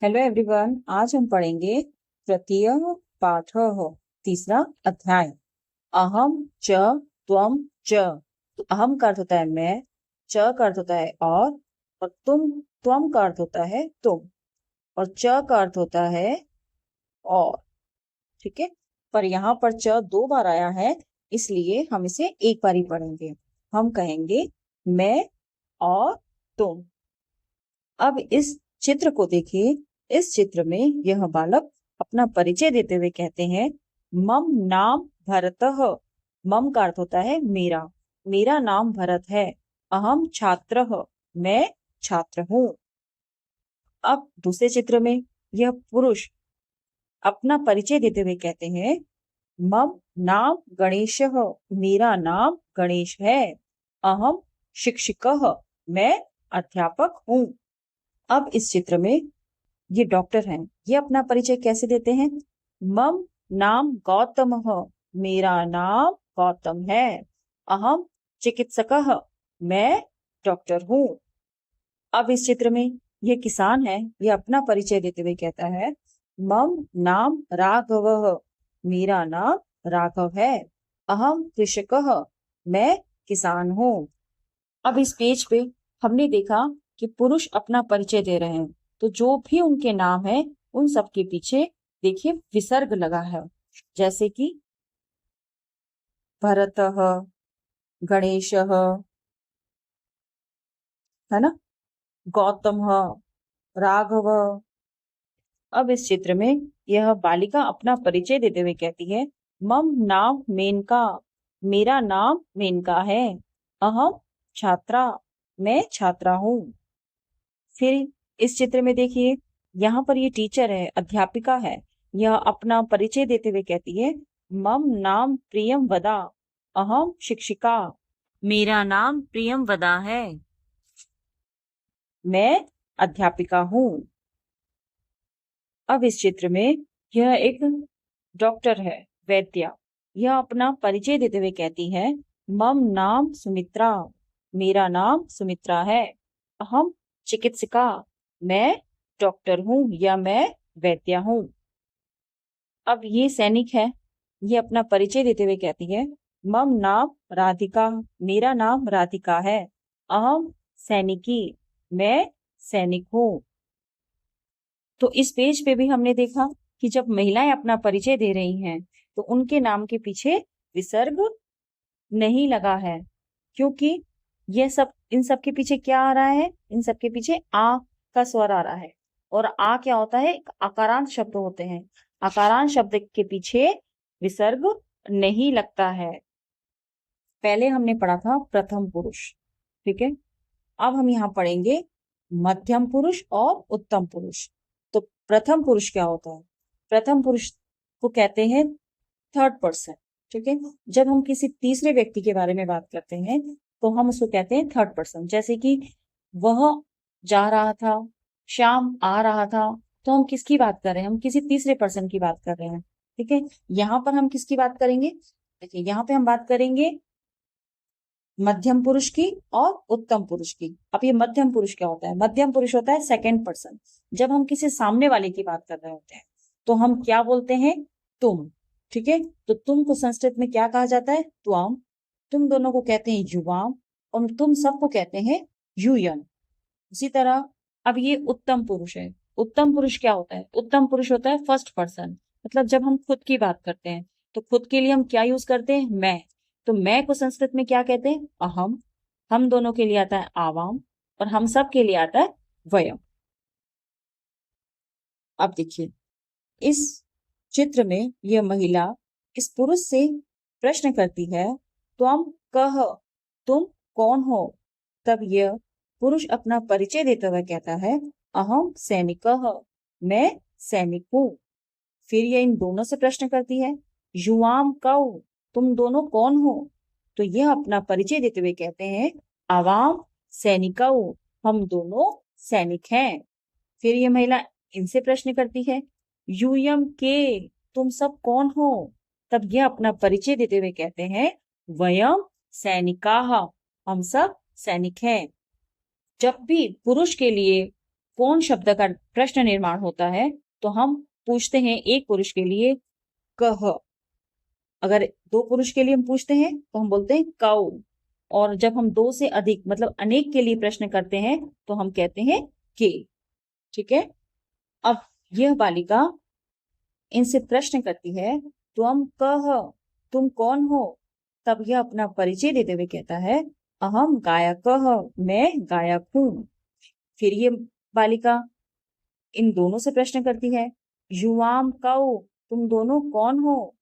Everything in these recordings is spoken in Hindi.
हेलो एवरीवन, आज हम पढ़ेंगे तृतीय पाठः तीसरा अध्याय। अहम च त्वम च। तो अहम का अर्थ होता है मैं, च का अर्थ होता है और त्वम का अर्थ होता है तुम, और च का अर्थ होता है और। ठीक है, पर यहाँ पर च 2 बार आया है, इसलिए हम इसे एक बार ही पढ़ेंगे। हम कहेंगे मैं और तुम। अब इस चित्र को देखिए। इस चित्र में यह बालक अपना परिचय देते हुए कहते हैं, मम नाम भरतः। मम का अर्थ होता है मेरा, मेरा नाम भरत है। अहम छात्रः, मैं छात्र हूँ। अब दूसरे चित्र में यह पुरुष अपना परिचय देते हुए कहते हैं, मम नाम गणेशः, मेरा नाम गणेश है। अहम शिक्षकः, मैं अध्यापक हूँ। अब इस चित्र में ये डॉक्टर हैं, ये अपना परिचय कैसे देते हैं, मम नाम गौतमः, मेरा नाम गौतम है। अहम चिकित्सकः, मैं डॉक्टर हूँ। अब इस चित्र में ये किसान है, ये अपना परिचय देते हुए कहता है, मम नाम राघवः, मेरा नाम राघव है। अहम कृषकः, मैं किसान हूँ। अब इस पेज पे हमने देखा कि पुरुष अपना परिचय दे रहे हैं, तो जो भी उनके नाम है उन सब के पीछे देखिए विसर्ग लगा है, जैसे कि भरतः, गणेशः, है ना, गौतमः, राघव। अब इस चित्र में यह बालिका अपना परिचय देते हुए कहती है, मम नाम मेनका, मेरा नाम मेनका है। अहम छात्रा, मैं छात्रा हूँ। फिर इस चित्र में देखिए, यहाँ पर ये टीचर है, अध्यापिका है। यह अपना परिचय देते हुए कहती है, मम नाम प्रियम वदा, अहम शिक्षिका, मेरा नाम प्रियम वदा है, मैं अध्यापिका हूँ। अब इस चित्र में यह एक डॉक्टर है, वैद्या। यह अपना परिचय देते हुए कहती है, मम नाम सुमित्रा, मेरा नाम सुमित्रा है। अहम चिकित्सिका, मैं डॉक्टर हूँ या मैं वैद्या हूँ। अब ये सैनिक है, ये अपना परिचय देते हुए कहती है, मम नाम राधिका, मेरा नाम राधिका है। अहम सैनिकी, मैं सैनिक हूँ। तो इस पेज पे भी हमने देखा कि जब महिलाएं अपना परिचय दे रही हैं, तो उनके नाम के पीछे विसर्ग नहीं लगा है, क्योंकि यह सब, इन सब के पीछे क्या आ रहा है, इन सब के पीछे आ का स्वर आ रहा है। और आ क्या होता है, एक आकारांत शब्द होते हैं। आकारांत शब्द के पीछे विसर्ग नहीं लगता है। पहले हमने पढ़ा था प्रथम पुरुष, ठीक है। अब हम यहाँ पढ़ेंगे मध्यम पुरुष और उत्तम पुरुष। तो प्रथम पुरुष क्या होता है, प्रथम पुरुष को कहते हैं थर्ड पर्सन, ठीक है। जब हम किसी तीसरे व्यक्ति के बारे में बात करते हैं तो हम उसको कहते हैं थर्ड पर्सन। जैसे कि वह जा रहा था, श्याम आ रहा था, तो हम किसकी बात कर रहे हैं, हम किसी तीसरे पर्सन की बात कर रहे हैं, ठीक है। यहाँ पर हम किसकी बात करेंगे, देखिए यहाँ पे हम बात करेंगे मध्यम पुरुष की और उत्तम पुरुष की। अब ये मध्यम पुरुष क्या होता है, मध्यम पुरुष होता है सेकंड पर्सन। जब हम किसी सामने वाले की बात कर रहे होते हैं तो हम क्या बोलते हैं, तुम, ठीक है। तो तुम को संस्कृत में क्या कहा जाता है, त्वम। तुम दोनों को कहते हैं युवाम, और तुम सबको कहते हैं यूयन। उसी तरह अब ये उत्तम पुरुष है। उत्तम पुरुष क्या होता है, उत्तम पुरुष होता है फर्स्ट पर्सन। मतलब जब हम खुद की बात करते हैं तो खुद के लिए हम क्या यूज करते हैं, मैं। तो मैं को संस्कृत में क्या कहते हैं, अहम। हम दोनों के लिए आता है आवाम, और हम सब के लिए आता है वयम। अब देखिए इस चित्र में यह महिला इस पुरुष से प्रश्न करती है, त्वम कह, तुम कौन हो। तब यह पुरुष अपना परिचय देता हुआ कहता है, अहम सैनिकः, मैं सैनिक हूँ। फिर यह इन दोनों से प्रश्न करती है, युवाम कौ, तुम दोनों कौन हो। तो यह अपना परिचय देते हुए कहते हैं, आवाम सैनिकौ, हम दोनों सैनिक हैं। फिर यह महिला इनसे प्रश्न करती है, यूयम के, तुम सब कौन हो। तब यह अपना परिचय देते हुए कहते हैं, वयम सैनिकाः, हम सब सैनिक हैं। जब भी पुरुष के लिए कौन शब्द का प्रश्न निर्माण होता है तो हम पूछते हैं एक पुरुष के लिए कह, अगर दो पुरुष के लिए हम पूछते हैं तो हम बोलते हैं कौ, और जब हम दो से अधिक मतलब अनेक के लिए प्रश्न करते हैं तो हम कहते हैं के। ठीक है। अब यह बालिका इनसे प्रश्न करती है तुम कह, तुम कौन हो? तब यह अपना परिचय देते हुए कहता है अहम गायक, मैं गायक हूं। फिर ये बालिका इन दोनों से प्रश्न करती है युवाम कौ, तुम दोनों कौन हो?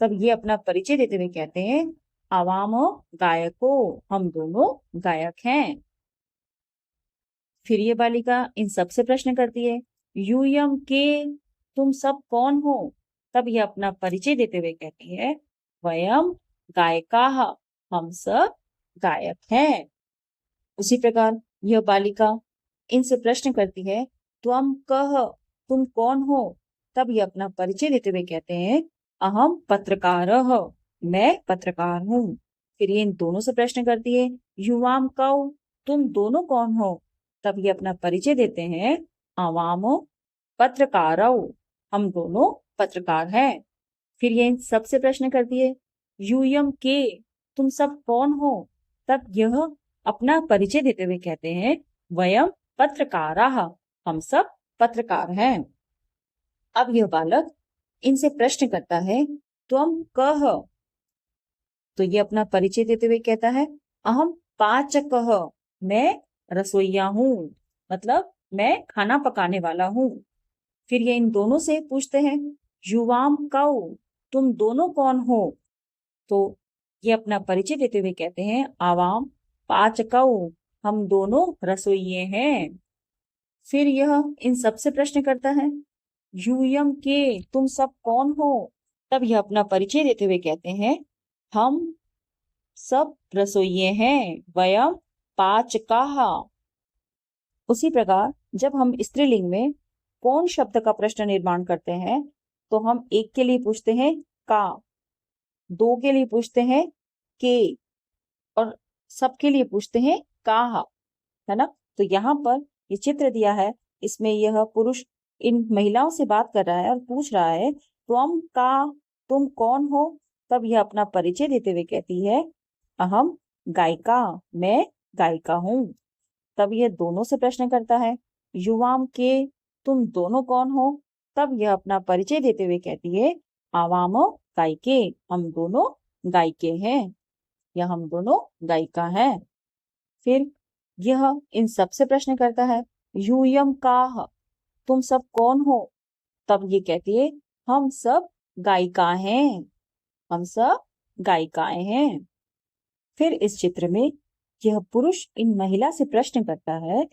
तब ये अपना परिचय देते हुए कहते हैं आवाम गायको, हम दोनों गायक हैं। फिर ये बालिका इन सब से प्रश्न करती है यूयम के, तुम सब कौन हो? तब यह अपना परिचय देते हुए कहती है वयम गायका, हम सब गायक हैं। उसी प्रकार यह बालिका इनसे प्रश्न करती है त्वम कह, तुम कौन हो? तब यह अपना परिचय देते हुए कहते हैं अहम पत्रकार, मैं पत्रकार हूँ। फिर ये इन दोनों से प्रश्न करती है युवाम कौ, तुम दोनों कौन हो? तब ये अपना परिचय देते हैं आवामो पत्रकारो, हम दोनों पत्रकार हैं। फिर ये इन सबसे प्रश्न करती है यूयम के, तुम सब कौन हो? तब यह अपना परिचय देते हुए कहते हैं वयम पत्रकाराः, हम सब पत्रकार हैं। अब यह बालक इनसे प्रश्न करता है तुम कह, तो ये अपना परिचय देते हुए कहता है अहम पाचकः, मैं रसोइया हूँ, मतलब मैं खाना पकाने वाला हूँ। फिर ये इन दोनों से पूछते हैं युवाम कौ, तुम दोनों कौन हो? तो ये अपना परिचय देते हुए कहते हैं आवाम पाचकौ, हम दोनों रसोइये हैं। फिर यह इन सबसे प्रश्न करता है यूयम के, तुम सब कौन हो? तब यह अपना परिचय देते हुए कहते हैं हम सब रसोइये हैं, वयम पाचकाः। उसी प्रकार जब हम स्त्रीलिंग में कौन शब्द का प्रश्न निर्माण करते हैं तो हम एक के लिए पूछते हैं का, दो के लिए पूछते हैं के, और सबके लिए पूछते हैं काहा, है ना। तो यहाँ पर ये चित्र दिया है, इसमें यह पुरुष इन महिलाओं से बात कर रहा है और पूछ रहा है तुम का, तुम कौन हो? तब यह अपना परिचय देते हुए कहती है अहम गायिका, मैं गायिका हूँ। तब यह दोनों से प्रश्न करता है युवाम के, तुम दोनों कौन हो? तब यह अपना परिचय देते हुए कहती है आवामो गायिके, हम दोनों गायिके हैं, या हम दोनों गायिका हैं। फिर यह इन सब से प्रश्न करता है यूयम काह, तुम सब कौन हो? तब ये कहती है हम सब गायिका हैं, हम सब गायिकाएं हैं। फिर इस चित्र में यह पुरुष इन महिला से प्रश्न करता है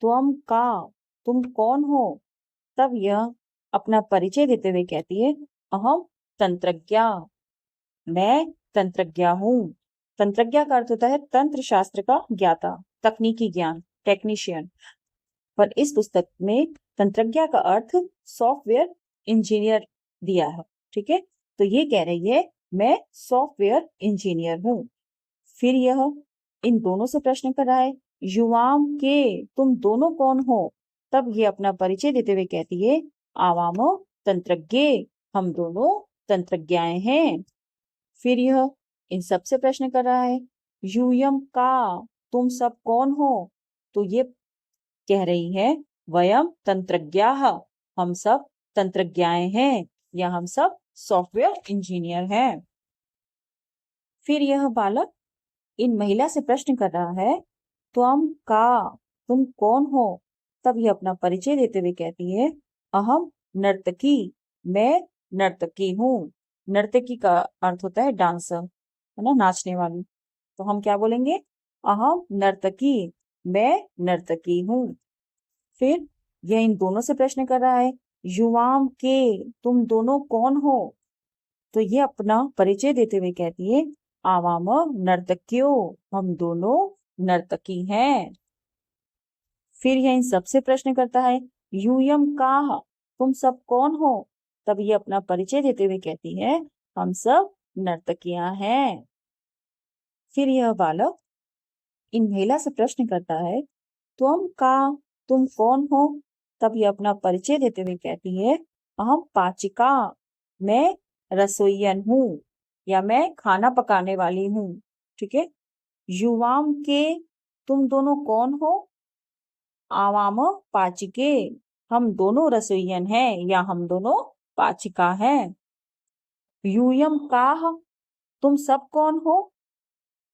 तुम का, तुम कौन हो? तब यह अपना परिचय देते हुए कहती है अहम तंत्रज्ञा, मैं तंत्रज्ञा हूँ। तंत्रज्ञा का अर्थ होता है तंत्र शास्त्र का ज्ञाता, तकनीकी ज्ञान, टेक्नीशियन। पर इस पुस्तक में तंत्रज्ञा का अर्थ सॉफ्टवेयर इंजीनियर दिया है। ठीक है, तो ये कह रही है मैं सॉफ्टवेयर इंजीनियर हूँ। फिर यह इन दोनों से प्रश्न कर रहा है युवाम के, तुम दोनों कौन हो? तब ये अपना परिचय देते हुए कहती है आवामो तंत्रज्ञ, हम दोनों तंत्रज्ञाएं हैं। फिर यह इन सब से प्रश्न कर रहा है यूयम का, तुम सब कौन हो? तो ये कह रही है वयम तंत्रज्ञाः, हम सब तंत्रज्ञाएं हैं, या हम सब सॉफ्टवेयर इंजीनियर हैं। फिर यह बालक इन महिला से प्रश्न कर रहा है त्वम का, तुम कौन हो? तब यह अपना परिचय देते हुए कहती है अहम नर्तकी, मैं नर्तकी हूँ। नर्तकी का अर्थ होता है डांसर, है ना, नाचने वाली। तो हम क्या बोलेंगे अहम नर्तकी, मैं नर्तकी हूँ। फिर यह इन दोनों से प्रश्न कर रहा है युवाम के, तुम दोनों कौन हो? तो ये अपना परिचय देते हुए कहती है आवाम नर्तकियों, हम दोनों नर्तकी हैं। फिर यह इन सबसे प्रश्न करता है यूयम का, तुम सब कौन हो? तब ये अपना परिचय देते हुए कहती है हम सब नर्तकियां हैं। फिर यह बालक इन महिला से प्रश्न करता है तुम का, तुम कौन हो? तब ये अपना परिचय देते हुए कहती है अहम पाचिका, मैं रसोइयन हूँ या मैं खाना पकाने वाली हूँ। ठीक है। युवाम के, तुम दोनों कौन हो? आवाम पाचिके, हम दोनों रसोइयन हैं या हम दोनों पाचिका हैं। यूयम काह, तुम सब कौन हो?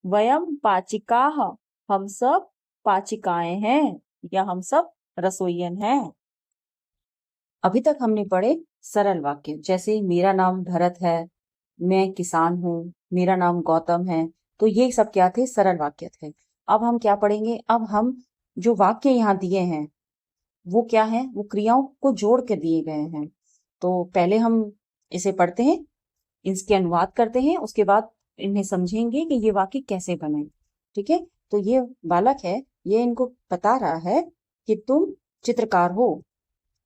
वयम पाचिकाह, हम सब पाचिकाएं हैं या हम सब रसोइयन हैं। अभी तक हमने पढ़े सरल वाक्य, जैसे मेरा नाम भरत है, मैं किसान हूँ, मेरा नाम गौतम है। तो ये सब क्या थे? सरल वाक्य थे। अब हम क्या पढ़ेंगे? अब हम जो वाक्य यहाँ दिए हैं वो क्या है? वो क्रियाओं को जोड़ कर दिए गए हैं। तो पहले हम इसे पढ़ते हैं, इसके अनुवाद करते हैं, उसके बाद इन्हें समझेंगे कि ये वाक्य कैसे बने। ठीक है। तो ये बालक है, ये इनको बता रहा है कि तुम चित्रकार हो,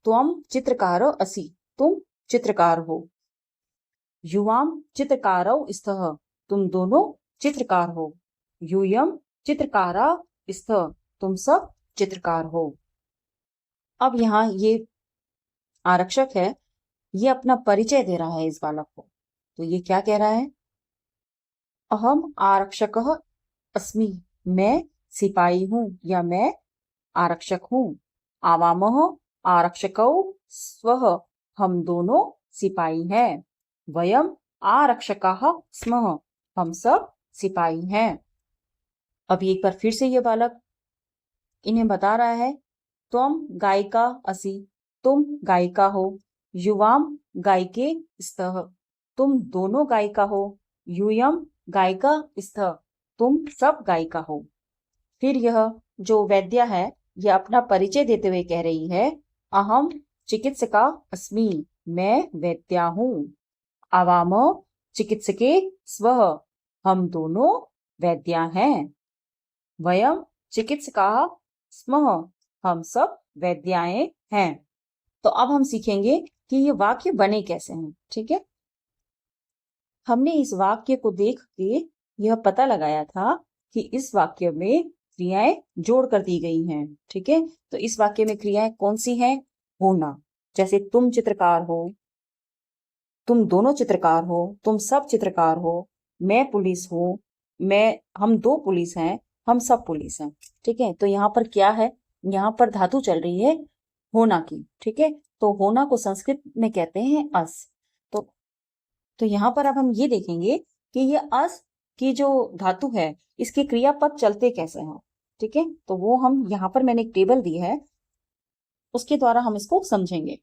त्वम चित्रकारो असि, तुम चित्रकार हो। युवाम चित्रकारौ स्तः, तुम दोनों चित्रकार हो। यूयम चित्रकारा स्तः, तुम सब चित्रकार हो। अब यहाँ ये आरक्षक है, ये अपना परिचय दे रहा है इस बालक को। तो ये क्या कह रहा है? अहम आरक्षकः अस्मि, मैं सिपाही हूँ या मैं आरक्षक हूँ। आवामः आरक्षकौ स्वः, हम दोनों सिपाही हैं। वयम आरक्षकाः स्मः, हम सब सिपाही हैं। अब एक बार फिर से ये बालक इन्हें बता रहा है, त्वम गायिका असि, तुम गायिका हो। युवाम गायिके स्तः, तुम दोनों गायिका हो। यूयम गायिका स्तः, तुम सब गायिका हो। फिर यह जो वैद्या है, यह अपना परिचय देते हुए कह रही है, अहम चिकित्सका अस्मि, मैं वैद्या हूँ। आवाम चिकित्सके स्वः, हम दोनों वैद्या हैं। वयम चिकित्सका स्मः, हम सब वैद्याएं हैं। तो अब हम सीखेंगे कि ये वाक्य बने कैसे हैं। ठीक है। हमने इस वाक्य को देख के यह पता लगाया था कि इस वाक्य में क्रियाएं जोड़ कर दी गई हैं। ठीक है। तो इस वाक्य में क्रियाएं कौन सी हैं? होना, जैसे तुम चित्रकार हो, तुम दोनों चित्रकार हो, तुम सब चित्रकार हो, मैं पुलिस हूँ, हम दो पुलिस हैं, हम सब पुलिस हैं। ठीक है। तो यहाँ पर क्या है? यहाँ पर धातु चल रही है होना की। ठीक है। तो होना को संस्कृत में कहते हैं अस। तो यहाँ पर अब हम ये देखेंगे कि ये अस की जो धातु है, इसके क्रियापद चलते कैसे हैं। ठीक है। तो वो हम यहाँ पर मैंने एक टेबल दी है, उसके द्वारा हम इसको समझेंगे।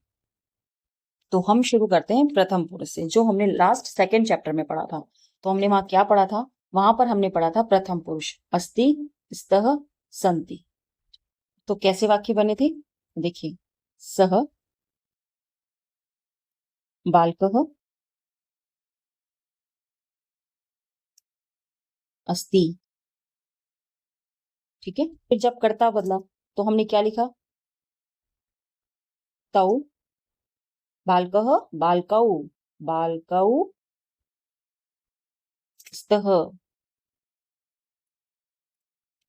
तो हम शुरू करते हैं प्रथम पुरुष से, जो हमने लास्ट सेकंड चैप्टर में पढ़ा था। तो हमने वहां क्या पढ़ा था? वहां पर हमने पढ़ा था प्रथम पुरुष, अस्ति, स्तः, संति। तो कैसे वाक्य बने थे? देखिए, सह बालकः अस्ति। ठीक है। फिर जब कर्ता बदला तो हमने क्या लिखा? तौ बालकः बालकौ, बालकौ स्तः।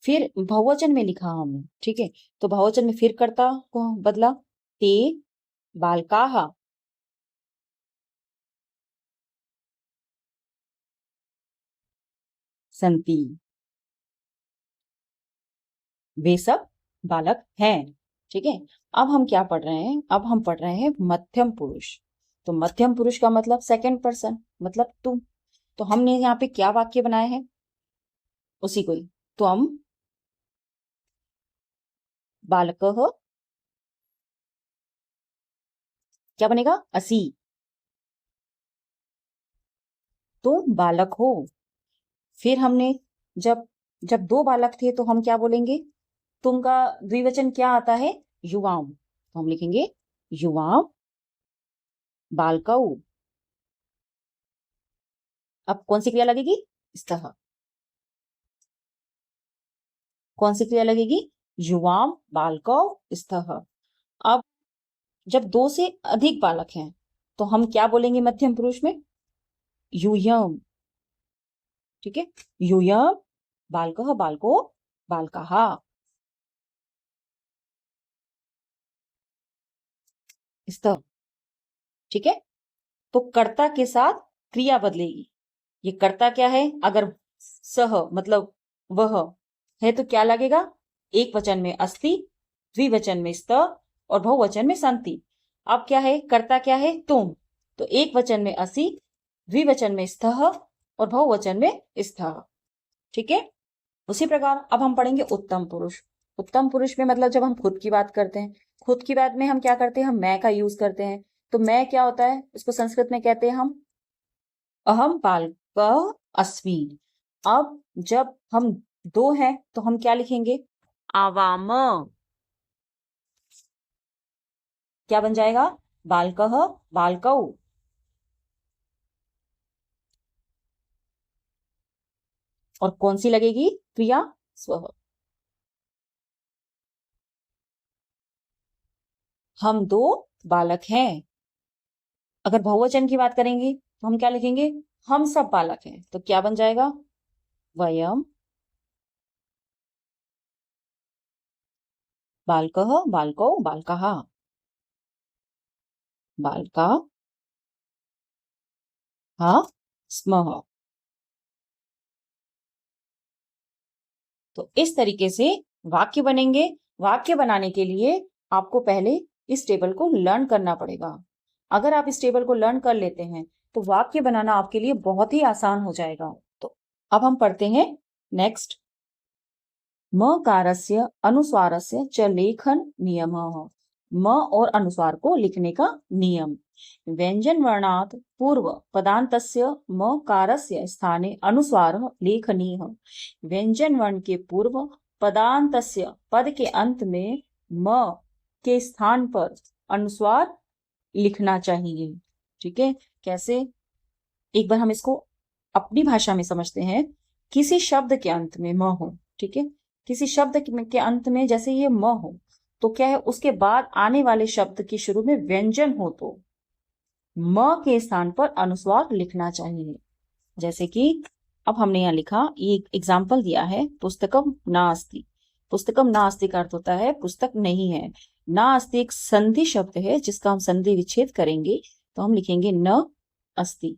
फिर बहुवचन में लिखा हमने। ठीक है। तो बहुवचन में फिर कर्ता को बदला, ते बालकाः सन्ति, वे सब बालक हैं। ठीक है। अब हम क्या पढ़ रहे हैं? अब हम पढ़ रहे हैं मध्यम पुरुष। तो मध्यम पुरुष का मतलब सेकंड पर्सन, मतलब तुम। तो हमने यहाँ पे क्या वाक्य बनाए हैं? उसी को ही, त्वम बालकः, क्या बनेगा? असि, तुम बालक हो। फिर हमने जब जब दो बालक थे तो हम क्या बोलेंगे? तुम का द्विवचन क्या आता है? युवाम। तो हम लिखेंगे युवाम बालकौ। अब कौन सी क्रिया लगेगी? स्तः। कौन सी क्रिया लगेगी? युवाम बालकौ स्तः। अब जब दो से अधिक बालक हैं तो हम क्या बोलेंगे मध्यम पुरुष में? यूयम। ठीक है। यूयम बालकः बालको बालकाः। स्त। ठीक है, तो कर्ता के साथ क्रिया बदलेगी। ये कर्ता क्या है, अगर सह मतलब वह है तो क्या लगेगा, एक वचन में अस्ति, द्विवचन में स्त और बहुवचन में संति। अब क्या है, कर्ता क्या है, तुम, तो एक वचन में असि, द्विवचन में स्तः और बहुवचन में स्थः। ठीक है, उसी प्रकार अब हम पढ़ेंगे उत्तम पुरुष। उत्तम पुरुष में मतलब जब हम खुद की बात करते हैं, खुद की बात में हम क्या करते हैं, हम मैं का यूज करते हैं। तो मैं क्या होता है, इसको संस्कृत में कहते हैं हम अहम बालकः अस्मि। अब जब हम दो हैं तो हम क्या लिखेंगे, आवाम, क्या बन जाएगा, बालकः बालकौ। और कौन सी लगेगी क्रिया, स्व। हम दो बालक हैं। अगर बहुवचन की बात करेंगे तो हम क्या लिखेंगे, हम सब बालक हैं। तो क्या बन जाएगा, वयम बालकः बालकौ बालकाः बालका स्मः। तो इस तरीके से वाक्य बनेंगे। वाक्य बनाने के लिए आपको पहले इस टेबल को लर्न करना पड़ेगा। अगर आप इस टेबल को लर्न कर लेते हैं तो वाक्य बनाना आपके लिए बहुत ही आसान हो जाएगा। तो अब हम पढ़ते हैं नेक्स्ट, मकारस्य अनुस्वारस्य च लेखन नियमः। म और अनुस्वार को लिखने का नियम। व्यंजन वर्णात् पूर्व पदान्तस्य मकारस्य स्थाने अनुस्वारः लेखनीयः। व्यंजन वर्ण के पूर्व पदान्तस्य पद के अंत में म के स्थान पर अनुस्वार लिखना चाहिए। ठीक है, कैसे, एक बार हम इसको अपनी भाषा में समझते हैं। किसी शब्द के अंत में म हो, ठीक है, किसी शब्द के अंत में जैसे ये म हो तो क्या है, उसके बाद आने वाले शब्द के शुरू में व्यंजन हो तो म के स्थान पर अनुस्वार लिखना चाहिए। जैसे कि अब हमने यहाँ लिखा, ये एग्जाम्पल दिया है, पुस्तकम नास्ति। पुस्तकम नास्ति का अर्थ होता है पुस्तक नहीं है। नास्ति एक संधि शब्द है जिसका हम संधि विच्छेद करेंगे तो हम लिखेंगे न अस्ति।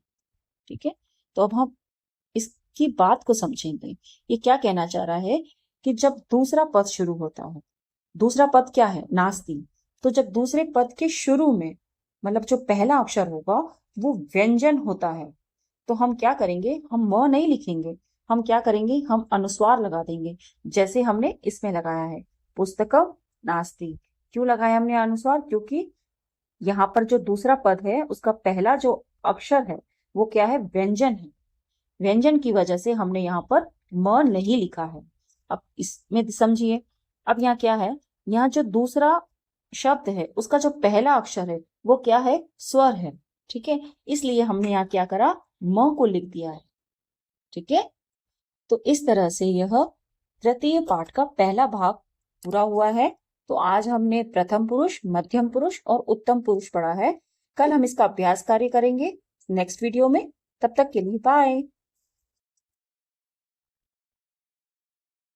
ठीक है, तो अब हम इसकी बात को समझेंगे। ये क्या कहना चाह रहा है कि जब दूसरा पद शुरू होता है, दूसरा पद क्या है, नास्ति, तो जब दूसरे पद के शुरू में मतलब जो पहला अक्षर होगा वो व्यंजन होता है तो हम क्या करेंगे, हम म नहीं लिखेंगे, हम क्या करेंगे, हम अनुस्वार लगा देंगे। जैसे हमने इसमें लगाया है पुस्तकम नास्ति। क्यों लगाया हमने अनुस्वार, क्योंकि यहाँ पर जो दूसरा पद है उसका पहला जो अक्षर है वो क्या है, व्यंजन है। व्यंजन की वजह से हमने यहाँ पर म नहीं लिखा है। अब इसमें समझिए, अब यहाँ क्या है, यहाँ जो दूसरा शब्द है उसका जो पहला अक्षर है वो क्या है, स्वर है। ठीक है, इसलिए हमने यहाँ क्या करा, म को लिख दिया है। ठीक है, तो इस तरह से यह तृतीय पाठ का पहला भाग पूरा हुआ है। तो आज हमने प्रथम पुरुष, मध्यम पुरुष और उत्तम पुरुष पढ़ा है। कल हम इसका अभ्यास कार्य करेंगे नेक्स्ट वीडियो में। तब तक के लिए बाय।